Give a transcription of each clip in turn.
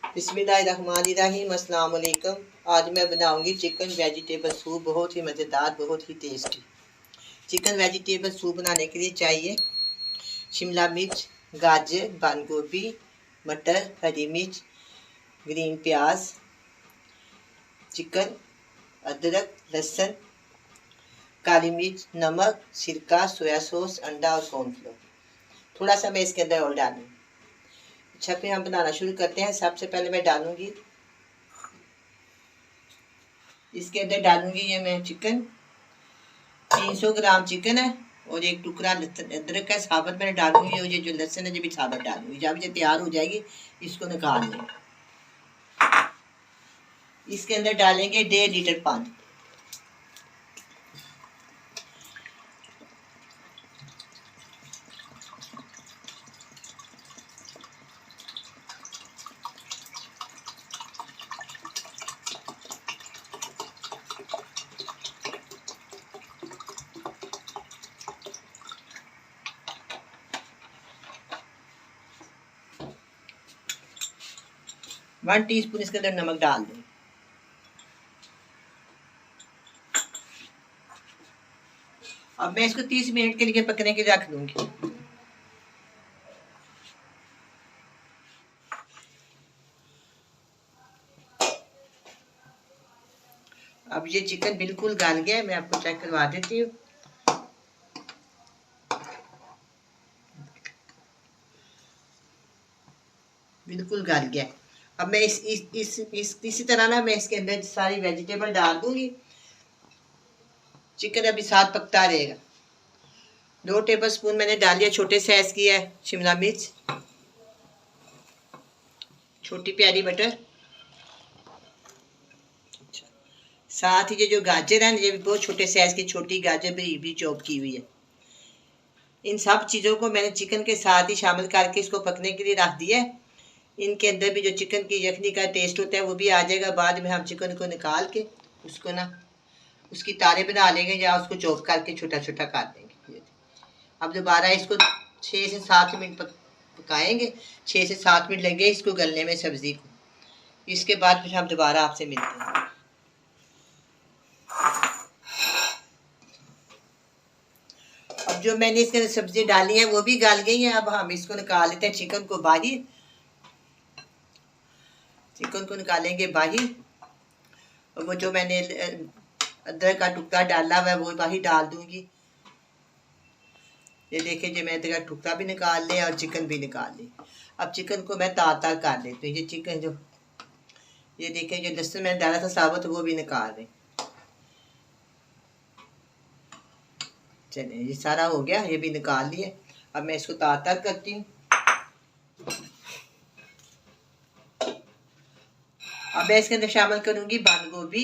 बिस्मिल्लाहिर्रहमानिर्रहीम। अस्सलाम वालेकुम। आज मैं बनाऊंगी चिकन वेजिटेबल सूप, बहुत ही मज़ेदार, बहुत ही टेस्टी। चिकन वेजिटेबल सूप बनाने के लिए चाहिए शिमला मिर्च, गाजर, बंद गोभी, मटर, हरी मिर्च, ग्रीन प्याज, चिकन, अदरक, लहसुन, काली मिर्च, नमक, सिरका, सोया सॉस, अंडा और कॉर्नफ्लोर। थोड़ा सा मैं इसके अंदर और डालूंगी। अच्छा, फिर हम बनाना शुरू करते हैं। सबसे पहले मैं डालूंगी, इसके अंदर डालूंगी ये मैं चिकन, 300 ग्राम चिकन है और एक टुकड़ा अदरक का साबुत मैंने डालूंगी, और ये जो लहसुन है ये भी साबुत डालूंगी। जब ये तैयार हो जाएगी इसको निकाल लें। इसके अंदर डालेंगे 1.5 लीटर पानी। वन टीस्पून इसके अंदर नमक डाल दें। अब मैं इसको 30 मिनट के लिए पकने के लिए रख दूंगी। अब ये चिकन बिल्कुल गल गया है, मैं आपको चेक करवा देती हूँ। बिल्कुल गल गया। अब मैं इसी तरह ना मैं इसके अंदर सारी वेजिटेबल डाल दूंगी। चिकन अभी साथ पकता रहेगा। 2 टेबल स्पून मैंने डाल दिया छोटे साइज की है शिमला मिर्च, छोटी प्यारी मटर, साथ ही ये जो गाजर है ये भी बहुत छोटे साइज की छोटी गाजर भी चॉप की हुई है। इन सब चीज़ों को मैंने चिकन के साथ ही शामिल करके इसको पकने के लिए रख दिया है। इनके अंदर भी जो चिकन की यखनी का टेस्ट होता है वो भी आ जाएगा। बाद में हम चिकन को निकाल के उसको ना उसकी तारे बना लेंगे या उसको चॉप करके छोटा छोटा कर देंगे। अब दोबारा इसको 6 से 7 मिनट पकाएंगे। 6 से 7 मिनट लगेंगे इसको गलने में सब्ज़ी को। इसके बाद फिर हम दोबारा आपसे मिलते हैं। अब जो मैंने इसके अंदर सब्जी डाली है वो भी गल गई है। अब हम इसको निकाल लेते हैं चिकन को बाहर। चिकन को निकालेंगे बाहर। और वो जो मैंने अदरक का टुकड़ा डाला हुआ है वो बाहर डाल दूंगी। ये देखिए जो मैं अदरक का टुकड़ा भी निकाल लिया और चिकन भी निकाल ली। अब चिकन को मैं तार तार कर लेती हूँ। ये चिकन जो ये देखिए जो लहसुन मैंने डाला था साबुत वो भी निकाल दें। चलिए ये सारा हो गया, ये भी निकाल लिए। अब मैं इसको तार तार करती हूँ। अब मैं इसके अंदर शामिल करूंगी बंद गोभी,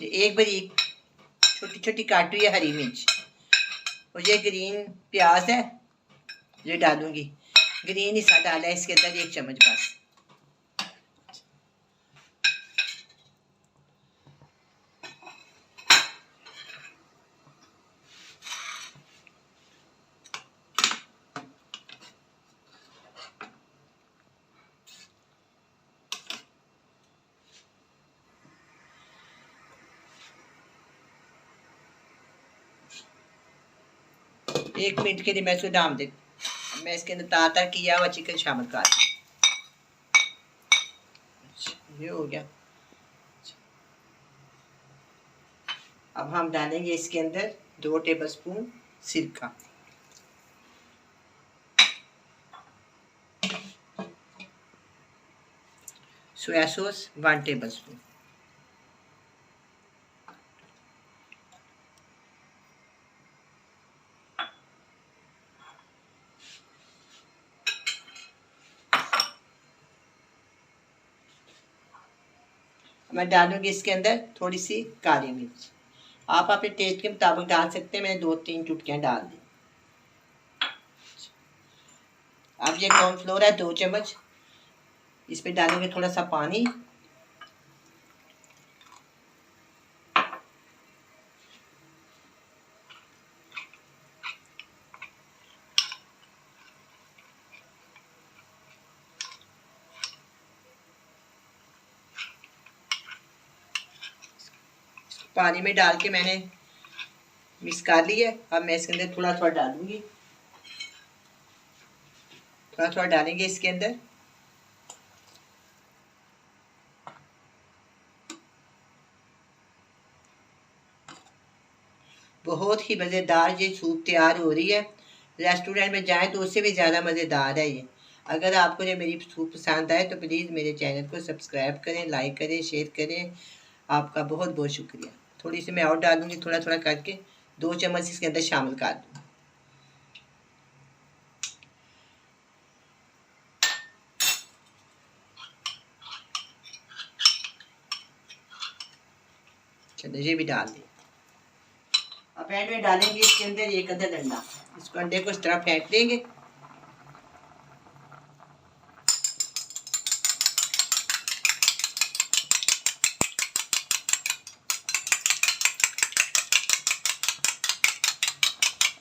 एक बारीक छोटी छोटी काटी हुई हरी मिर्च, और ये ग्रीन प्याज है ये डालूंगी। ग्रीन हिस्सा डाला है इसके अंदर 1 चम्मच बस। एक मिनट के लिए मैं इसको डाल दे। मैं इसके अंदर तार तार किया हुआ चिकन शामिल कर। ये हो गया। अब हम डालेंगे इसके अंदर 2 टेबल स्पून सिरका, सोया सॉस 1 टेबल स्पून, मैं डालूंगी इसके अंदर थोड़ी सी काली मिर्च। आप अपने टेस्ट के मुताबिक डाल सकते हैं। मैंने 2-3 चुटकियाँ डाल दी। अब ये कॉर्नफ्लोर है 2 चम्मच, इस पर डालेंगे थोड़ा सा पानी। पानी में डाल के मैंने मिक्स कर लिया। अब मैं इसके अंदर थोड़ा थोड़ा डालूंगी, थोड़ा थोड़ा डालेंगे इसके अंदर। बहुत ही मज़ेदार ये सूप तैयार हो रही है। रेस्टोरेंट में जाएं तो उससे भी ज़्यादा मज़ेदार है ये। अगर आपको ये मेरी सूप पसंद आए तो प्लीज़ मेरे चैनल को सब्सक्राइब करें, लाइक करें, शेयर करें। आपका बहुत बहुत शुक्रिया। थोड़ी सी मैं और डालूंगी, थोड़ा थोड़ा करके 2 चम्मच इसके अंदर शामिल कर दूँ। चलो ये भी डाल दी। अब एंड में डालेंगे इसके अंदर एक अदर अंडा। इसको अंडे को इस तरह फेंट देंगे।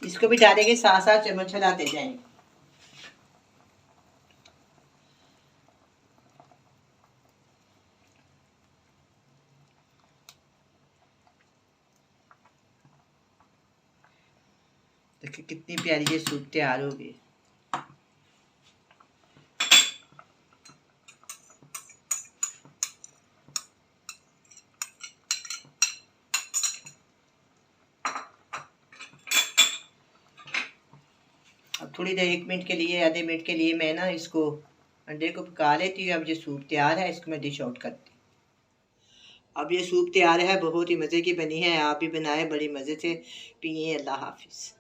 इसको भी डालेंगे, साथ साथ चम्मच हिलाते जाएंगे। देखिए कितनी प्यारी ये सूप तैयार हो गई। अब थोड़ी देर 1 मिनट के लिए, आधे मिनट के लिए मैं ना इसको अंडे को पका लेती हूँ। अब ये सूप तैयार है, इसको मैं डिश आउट करती हूँ। अब ये सूप तैयार है, बहुत ही मज़े की बनी है। आप भी बनाए, बड़ी मज़े से पिए। अल्लाह हाफिज़।